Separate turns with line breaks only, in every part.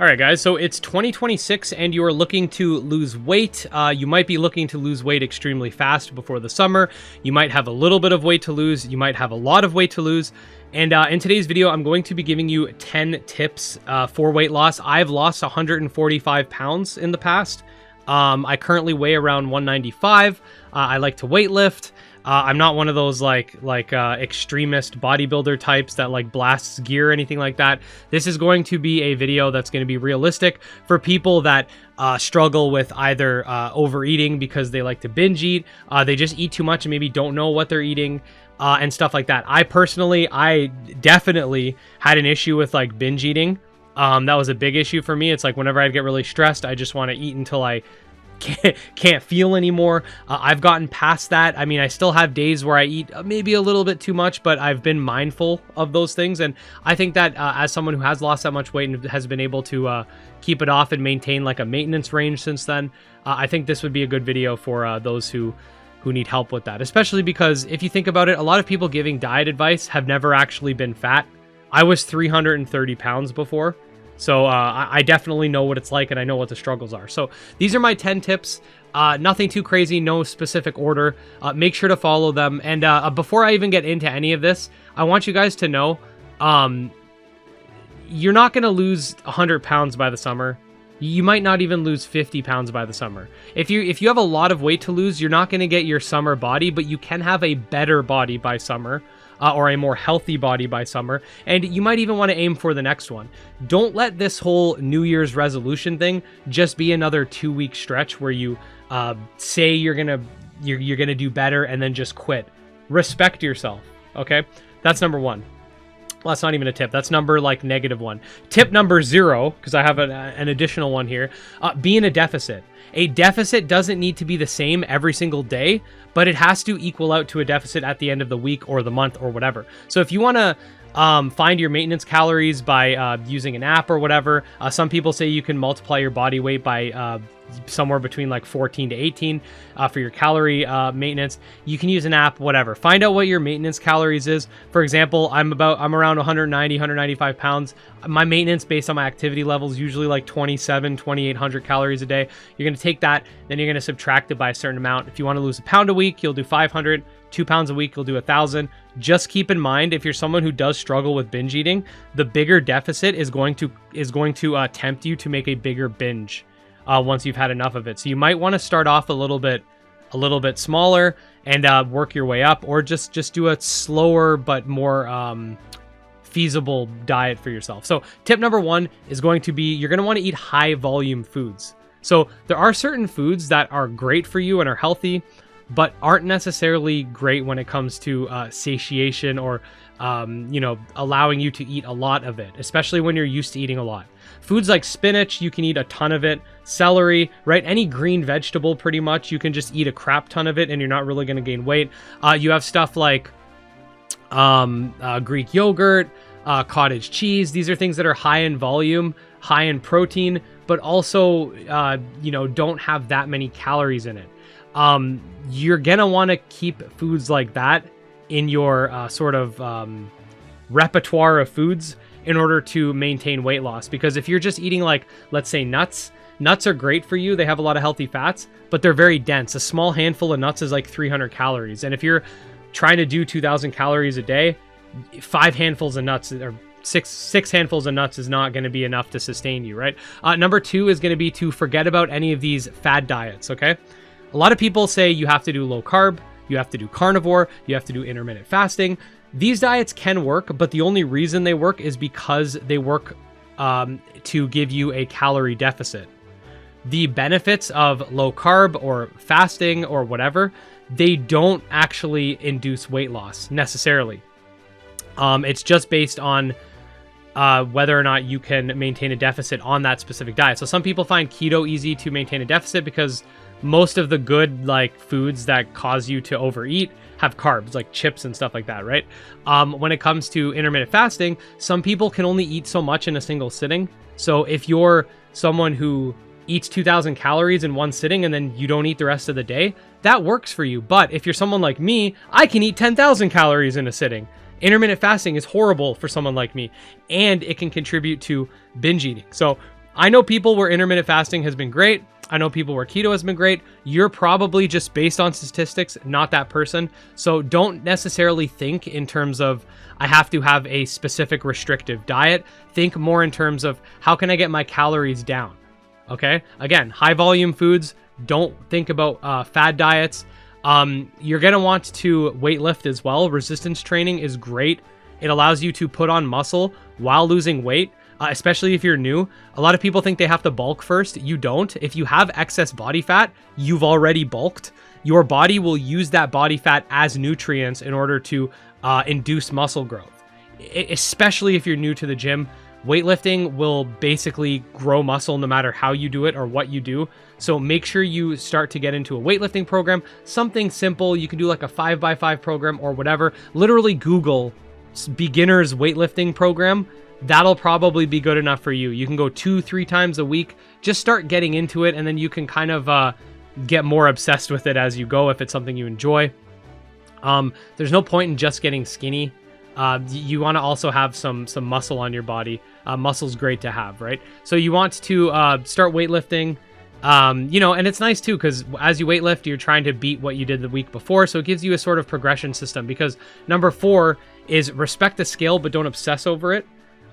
All right, guys, so it's 2026 and you're looking to lose weight. You might be looking to lose weight extremely fast before the summer. You might have a little bit of weight to lose. You might have a lot of weight to lose. And in today's video, I'm going to be giving you 10 tips for weight loss. I've lost 145 pounds in the past. I currently weigh around 195. I like to weight lift. I'm not one of those extremist bodybuilder types that like blasts gear or anything like that. This is going to be a video that's going to be realistic for people that struggle with either overeating because they like to binge eat, they just eat too much and maybe don't know what they're eating, and stuff like that. I definitely had an issue with like binge eating. That was a big issue for me. It's like whenever I'd get really stressed, I just want to eat until I can't feel anymore. I've gotten past that. I mean, I still have days where I eat maybe a little bit too much, but I've been mindful of those things. And I think that as someone who has lost that much weight and has been able to keep it off and maintain like a maintenance range since then, I think this would be a good video for those who need help with that. Especially because if you think about it, a lot of people giving diet advice have never actually been fat. I was 330 pounds before. So I definitely know what it's like and I know what the struggles are. So these are my 10 tips. Nothing too crazy, no specific order. Make sure to follow them. And before I even get into any of this, I want you guys to know you're not going to lose 100 pounds by the summer. You might not even lose 50 pounds by the summer. If you have a lot of weight to lose, you're not going to get your summer body, but you can have a better body by summer. Or a more healthy body by summer, and you might even want to aim for the next one. Don't let this whole New Year's resolution thing just be another 2-week stretch where you say you're gonna do better and then just quit. Respect yourself, okay? That's number one. Well, that's not even a tip. That's number like -1. Tip number 0, because I have an additional one here. Be in a deficit. A deficit doesn't need to be the same every single day, but it has to equal out to a deficit at the end of the week or the month or whatever. So if you want to find your maintenance calories by using an app or whatever, some people say you can multiply your body weight by somewhere between like 14 to 18 for your calorie maintenance. You can use an app, whatever. Find out what your maintenance calories is. For example, I'm around 195 pounds. My maintenance based on my activity level is usually like 2,800 calories a day. You're going to take that, then you're going to subtract it by a certain amount. If you want to lose a pound a week, you'll do 500. 2 pounds a week, you'll do 1,000. Just keep in mind, if you're someone who does struggle with binge eating, the bigger deficit is going to tempt you to make a bigger binge once you've had enough of it. So you might want to start off a little bit smaller and work your way up, or just do a slower but more feasible diet for yourself. So tip number 1 is going to be, you're going to want to eat high volume foods. So there are certain foods that are great for you and are healthy, but aren't necessarily great when it comes to satiation or, allowing you to eat a lot of it, especially when you're used to eating a lot. Foods like spinach, you can eat a ton of it. Celery, right? Any green vegetable, pretty much, you can just eat a crap ton of it and you're not really going to gain weight. You have stuff like Greek yogurt, cottage cheese. These are things that are high in volume, high in protein, but also, don't have that many calories in it. You're gonna want to keep foods like that in your repertoire of foods in order to maintain weight loss. Because if you're just eating like, let's say nuts are great for you. They have a lot of healthy fats, but they're very dense. A small handful of nuts is like 300 calories. And if you're trying to do 2,000 calories a day, 5 handfuls of nuts or six handfuls of nuts is not going to be enough to sustain you, right? Number 2 is going to be to forget about any of these fad diets, okay? A lot of people say you have to do low carb, you have to do carnivore, you have to do intermittent fasting. These diets can work, but the only reason they work is because they work to give you a calorie deficit. The benefits of low carb or fasting or whatever, they don't actually induce weight loss necessarily. It's just based on whether or not you can maintain a deficit on that specific diet. So some people find keto easy to maintain a deficit because most of the good like foods that cause you to overeat have carbs, like chips and stuff like that, right? When it comes to intermittent fasting, some people can only eat so much in a single sitting. So if you're someone who eats 2,000 calories in one sitting and then you don't eat the rest of the day, that works for you. But if you're someone like me, I can eat 10,000 calories in a sitting. Intermittent fasting is horrible for someone like me, and it can contribute to binge eating. So I know people where intermittent fasting has been great. I know people where keto has been great. You're probably, just based on statistics, not that person. So don't necessarily think in terms of, I have to have a specific restrictive diet. Think more in terms of, how can I get my calories down? Okay. Again, high volume foods. Don't think about fad diets. You're going to want to weight lift as well. Resistance training is great. It allows you to put on muscle while losing weight. Especially if you're new. A lot of people think they have to bulk first. You don't. If you have excess body fat, you've already bulked. Your body will use that body fat as nutrients in order to induce muscle growth. Especially if you're new to the gym, weightlifting will basically grow muscle no matter how you do it or what you do. So make sure you start to get into a weightlifting program, something simple. You can do like a 5x5 program or whatever. Literally Google beginners weightlifting program. That'll probably be good enough for you. You can go 2-3 times a week. Just start getting into it, and then you can kind of get more obsessed with it as you go if it's something you enjoy. There's no point in just getting skinny. You want to also have some muscle on your body. Muscle's great to have, right? So you want to start weightlifting. And it's nice too, because as you weightlift, you're trying to beat what you did the week before. So it gives you a sort of progression system, because number 4 is respect the scale, but don't obsess over it.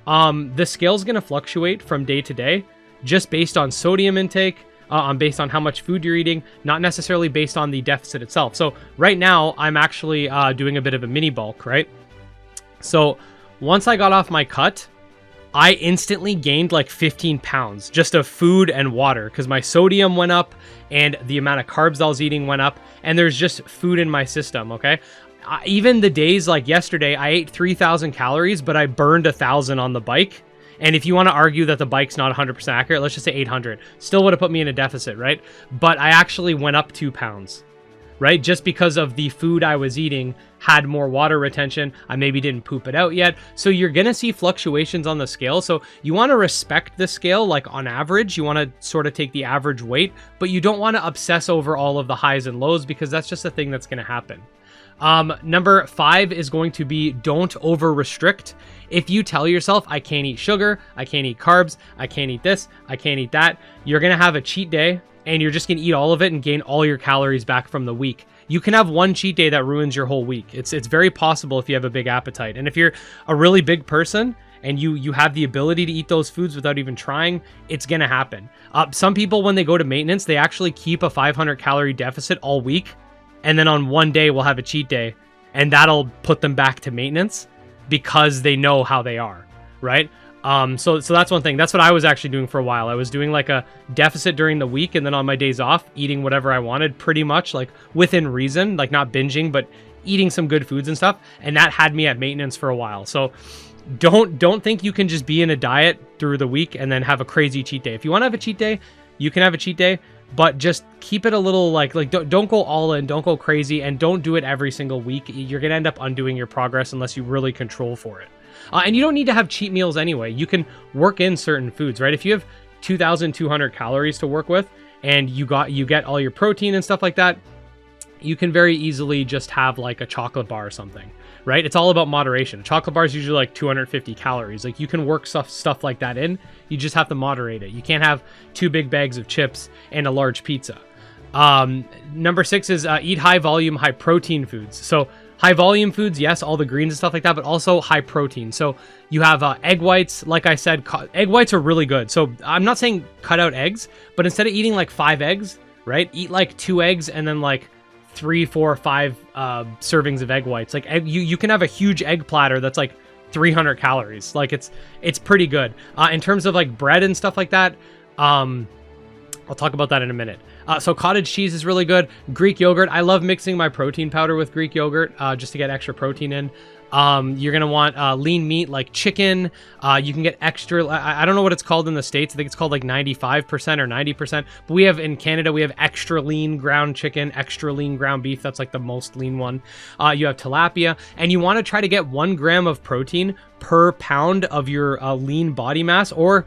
The scale is going to fluctuate from day to day, just based on sodium intake, based on how much food you're eating, not necessarily based on the deficit itself. So right now I'm actually doing a bit of a mini bulk, right? So once I got off my cut, I instantly gained like 15 pounds just of food and water, because my sodium went up and the amount of carbs I was eating went up, and there's just food in my system. Okay. Even the days like yesterday, I ate 3,000 calories, but I burned 1,000 on the bike. And if you want to argue that the bike's not 100% accurate, let's just say 800. Still would have put me in a deficit, right? But I actually went up 2 pounds, right? Just because of the food I was eating had more water retention. I maybe didn't poop it out yet. So you're going to see fluctuations on the scale. So you want to respect the scale, like on average. You want to sort of take the average weight, but you don't want to obsess over all of the highs and lows, because that's just a thing that's going to happen. Number 5 is going to be, don't over restrict. If you tell yourself, I can't eat sugar, I can't eat carbs, I can't eat this, I can't eat that, you're going to have a cheat day and you're just going to eat all of it and gain all your calories back from the week. You can have one cheat day that ruins your whole week. It's very possible if you have a big appetite. And if you're a really big person and you have the ability to eat those foods without even trying, it's going to happen. Some people, when they go to maintenance, they actually keep a 500 calorie deficit all week. And then on one day we'll have a cheat day, and that'll put them back to maintenance because they know how they are, right? So that's one thing. That's what I was actually doing for a while. I was doing like a deficit during the week, and then on my days off, eating whatever I wanted, pretty much like within reason, like not binging, but eating some good foods and stuff. And that had me at maintenance for a while. So don't think you can just be in a diet through the week and then have a crazy cheat day. If you want to have a cheat day, you can have a cheat day. But just keep it a little like don't go all in, don't go crazy, and don't do it every single week. You're going to end up undoing your progress unless you really control for it. And you don't need to have cheat meals anyway. You can work in certain foods, right? If you have 2,200 calories to work with and you get all your protein and stuff like that, you can very easily just have like a chocolate bar or something, right? It's all about moderation. A chocolate bar is usually like 250 calories. Like you can work stuff like that in. You just have to moderate it. You can't have 2 big bags of chips and a large pizza. Number 6 is eat high volume, high protein foods. So high volume foods, yes, all the greens and stuff like that, but also high protein. So you have egg whites. Like I said, egg whites are really good. So I'm not saying cut out eggs, but instead of eating like 5 eggs, right? Eat like 2 eggs and then like 3, 4, 5 servings of egg whites. Like you can have a huge egg platter that's like 300 calories. Like it's pretty good. In terms of like bread and stuff like that, I'll talk about that in a minute. So cottage cheese is really good. Greek yogurt. I love mixing my protein powder with Greek yogurt just to get extra protein in. You're going to want lean meat like chicken. You can get extra, I don't know what it's called in the States. I think it's called like 95% or 90%. But we have in Canada, we have extra lean ground chicken, extra lean ground beef. That's like the most lean one. You have tilapia, and you want to try to get 1 gram of protein per pound of your lean body mass, or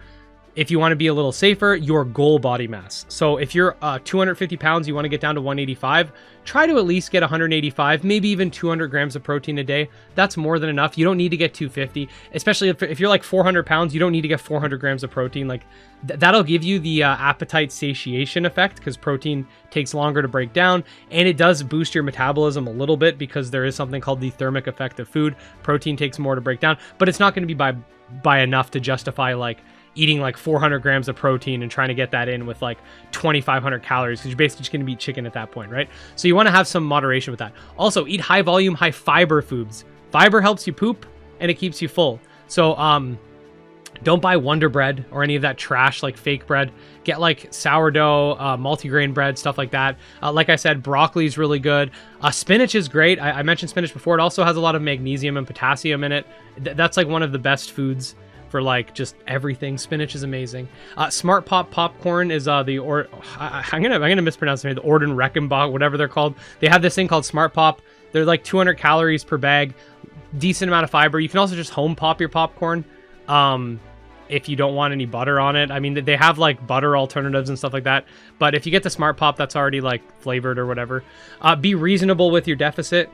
If you want to be a little safer, your goal body mass. So if you're 250 pounds, you want to get down to 185, try to at least get 185, maybe even 200 grams of protein a day. That's more than enough. You don't need to get 250, especially if you're like 400 pounds, you don't need to get 400 grams of protein. Like that'll give you the appetite satiation effect, because protein takes longer to break down, and it does boost your metabolism a little bit because there is something called the thermic effect of food. Protein takes more to break down, but it's not going to be by enough to justify like eating like 400 grams of protein and trying to get that in with like 2,500 calories, because you're basically just going to be chicken at that point, right? So you want to have some moderation with that. Also, eat high volume, high fiber foods. Fiber helps you poop and it keeps you full. So don't buy Wonder Bread or any of that trash like fake bread. Get like sourdough, multigrain bread, stuff like that. Like I said, broccoli is really good. Spinach is great. I mentioned spinach before. It also has a lot of magnesium and potassium in it. That's like one of the best foods for like just everything. Spinach is amazing. Smart Pop popcorn is I'm gonna mispronounce it. The Orden Reckenbach, whatever they're called. They have this thing called Smart Pop. They're like 200 calories per bag, decent amount of fiber. You can also just home pop your popcorn if you don't want any butter on it. I mean, they have like butter alternatives and stuff like that. But if you get the Smart Pop, that's already like flavored or whatever. Be reasonable with your deficit.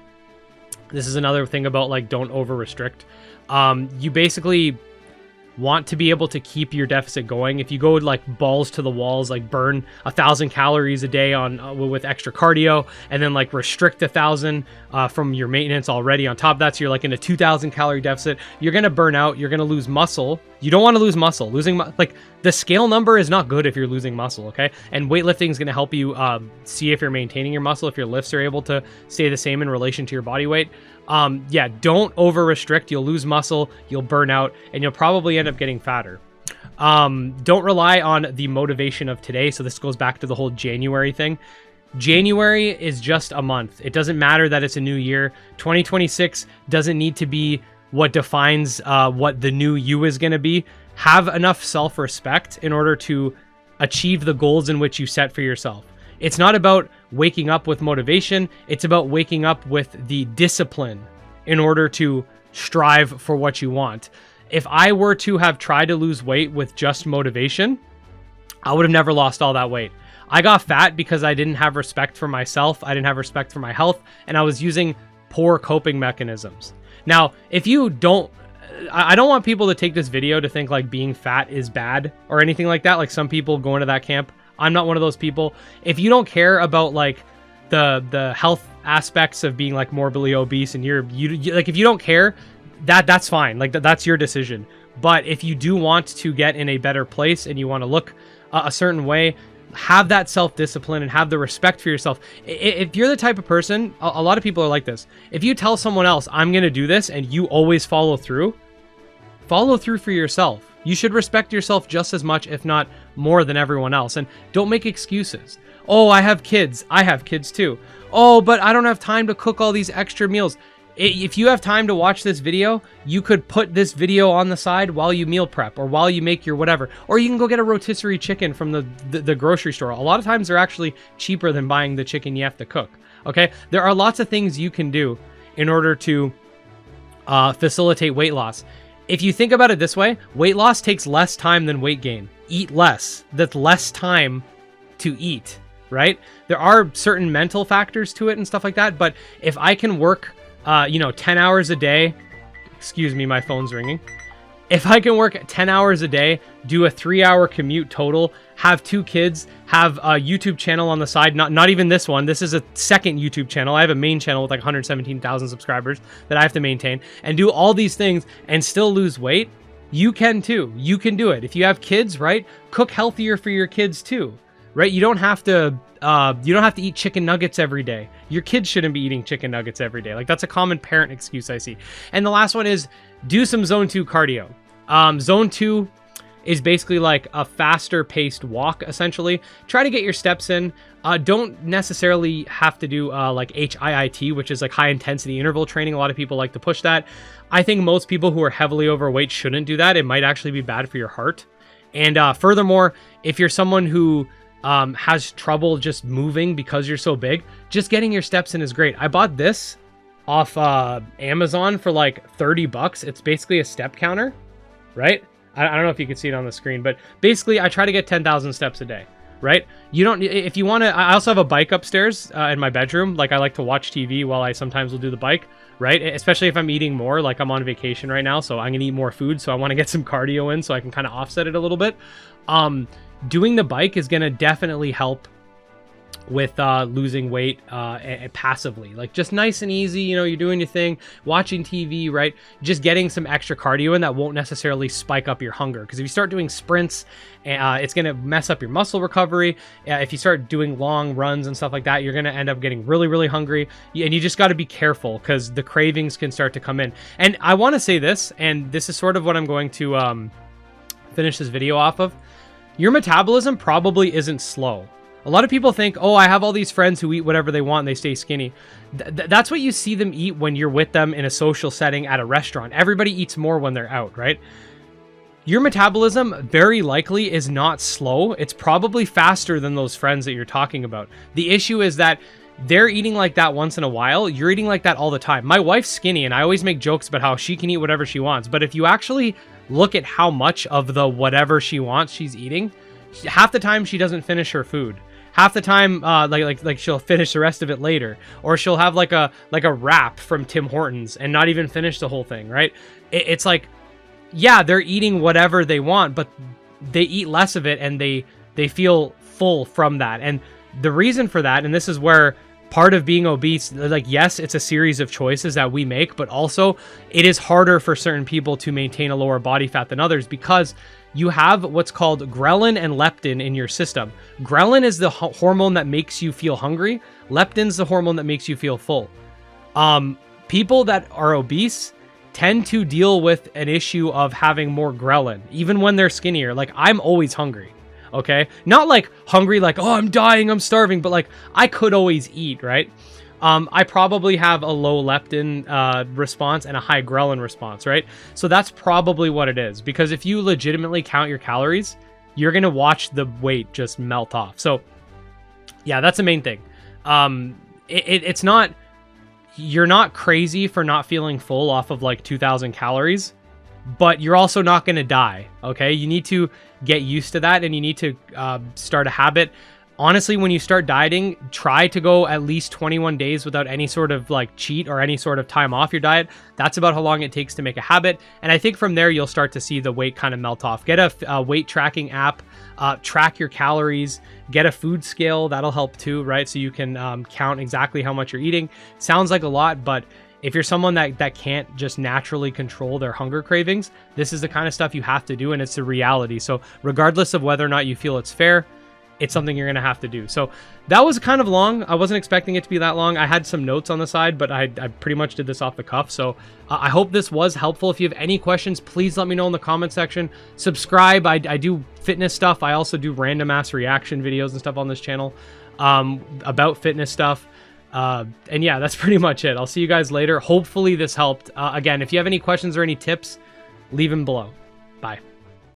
This is another thing about like don't over restrict. You basically want to be able to keep your deficit going. If you go like balls to the walls, like burn 1,000 calories a day on with extra cardio, and then like restrict 1,000 from your maintenance already on top of that, so you're like in a 2,000 calorie deficit, you're gonna burn out. You're gonna lose muscle. You don't want to lose muscle. Like the scale number is not good if you're losing muscle, okay? And weightlifting is gonna help you see if you're maintaining your muscle, if your lifts are able to stay the same in relation to your body weight. Yeah, don't over restrict. You'll lose muscle, you'll burn out, and you'll probably end up getting fatter. Don't rely on the motivation of today. So this goes back to the whole January thing. January is just a month. It doesn't matter that it's a new year. 2026 doesn't need to be what defines what the new you is going to be. Have enough self-respect in order to achieve the goals in which you set for yourself. It's not about waking up with motivation. It's about waking up with the discipline in order to strive for what you want. If I were to have tried to lose weight with just motivation, I would have never lost all that weight. I got fat because I didn't have respect for myself. I didn't have respect for my health, and I was using poor coping mechanisms. Now, if you don't, I don't want people to take this video to think like being fat is bad or anything like that. Like some people go into that camp. I'm not one of those people. If you don't care about like the health aspects of being like morbidly obese, and you like, if you don't care, that's fine. Like that's your decision. But if you do want to get in a better place and you want to look a certain way, have that self-discipline and have the respect for yourself. If you're the type of person, a lot of people are like this. If you tell someone else, I'm going to do this, and you always follow through for yourself. You should respect yourself just as much, if not more than everyone else. And don't make excuses. Oh, I have kids. I have kids too. Oh, but I don't have time to cook all these extra meals. If you have time to watch this video, you could put this video on the side while you meal prep or while you make your whatever. Or you can go get a rotisserie chicken from the grocery store. A lot of times they're actually cheaper than buying the chicken you have to cook. Okay? There are lots of things you can do in order to facilitate weight loss. If you think about it this way, weight loss takes less time than weight gain. Eat less. That's less time to eat, right? There are certain mental factors to it and stuff like that, but if I can work 10 hours a day, excuse me, my phone's ringing. If I can work 10 hours a day, do a 3-hour commute total, have 2 kids, have a YouTube channel on the side, not even this one. This is a second YouTube channel. I have a main channel with like 117,000 subscribers that I have to maintain, and do all these things and still lose weight, you can too. You can do it. If you have kids, right? Cook healthier for your kids too, right? You don't have to eat chicken nuggets every day. Your kids shouldn't be eating chicken nuggets every day. Like that's a common parent excuse I see. And the last one is do some zone 2 cardio. Zone 2 is basically like a faster paced walk, essentially. Try to get your steps in. Don't necessarily have to do like HIIT, which is like high intensity interval training. A lot of people like to push that. I think most people who are heavily overweight shouldn't do that. It might actually be bad for your heart. And furthermore, if you're someone who has trouble just moving because you're so big, just getting your steps in is great. I bought this off Amazon for like $30. It's basically a step counter, right? I don't know if you can see it on the screen, but basically I try to get 10,000 steps a day, right? You don't, if you want to, I also have a bike upstairs in my bedroom. Like I like to watch TV while I sometimes will do the bike, right? Especially if I'm eating more, like I'm on vacation right now, so I'm going to eat more food. So I want to get some cardio in so I can kind of offset it a little bit. Doing the bike is going to definitely help with losing weight passively, like just nice and easy. You know, you're doing your thing, watching TV, right? Just getting some extra cardio in that won't necessarily spike up your hunger, because if you start doing sprints, it's going to mess up your muscle recovery. If you start doing long runs and stuff like that, you're going to end up getting really, really hungry, and you just got to be careful because the cravings can start to come in. And I want to say this, and this is sort of what I'm going to finish this video off of. Your metabolism probably isn't slow. A lot of people think, oh, I have all these friends who eat whatever they want and they stay skinny. That's what you see them eat when you're with them in a social setting at a restaurant. Everybody eats more when they're out, right? Your metabolism very likely is not slow. It's probably faster than those friends that you're talking about. The issue is that they're eating like that once in a while. You're eating like that all the time. My wife's skinny, and I always make jokes about how she can eat whatever she wants. But if you actually look at how much of the whatever she wants she's eating, half the time she doesn't finish her food. Half the time, like she'll finish the rest of it later, or she'll have like a wrap from Tim Hortons and not even finish the whole thing, right? It's like, yeah, they're eating whatever they want, but they eat less of it and they feel full from that. And the reason for that, and this is where part of being obese, like, yes, it's a series of choices that we make, but also it is harder for certain people to maintain a lower body fat than others because you have what's called ghrelin and leptin in your system. Ghrelin is the hormone that makes you feel hungry. Leptin's the hormone that makes you feel full. People that are obese tend to deal with an issue of having more ghrelin, even when they're skinnier. Like, I'm always hungry, okay? Not like hungry, like, oh, I'm dying, I'm starving, but like, I could always eat, right? I probably have a low leptin response and a high ghrelin response, right? So that's probably what it is, because if you legitimately count your calories, you're going to watch the weight just melt off. So yeah, that's the main thing. It's not, you're not crazy for not feeling full off of like 2,000 calories, but you're also not going to die, okay? You need to get used to that, and you need to start a habit. Honestly, when you start dieting, try to go at least 21 days without any sort of like cheat or any sort of time off your diet. That's about how long it takes to make a habit. And I think from there, you'll start to see the weight kind of melt off. Get a weight tracking app, track your calories, get a food scale. That'll help too, right? So you can count exactly how much you're eating. Sounds like a lot, but if you're someone that can't just naturally control their hunger cravings, this is the kind of stuff you have to do, and it's the reality. So regardless of whether or not you feel it's fair, it's something you're going to have to do. So that was kind of long. I wasn't expecting it to be that long. I had some notes on the side, but I pretty much did this off the cuff. So I hope this was helpful. If you have any questions, please let me know in the comment section. Subscribe. I do fitness stuff. I also do random ass reaction videos and stuff on this channel about fitness stuff. And yeah, that's pretty much it. I'll see you guys later. Hopefully this helped. Again, if you have any questions or any tips, leave them below. Bye.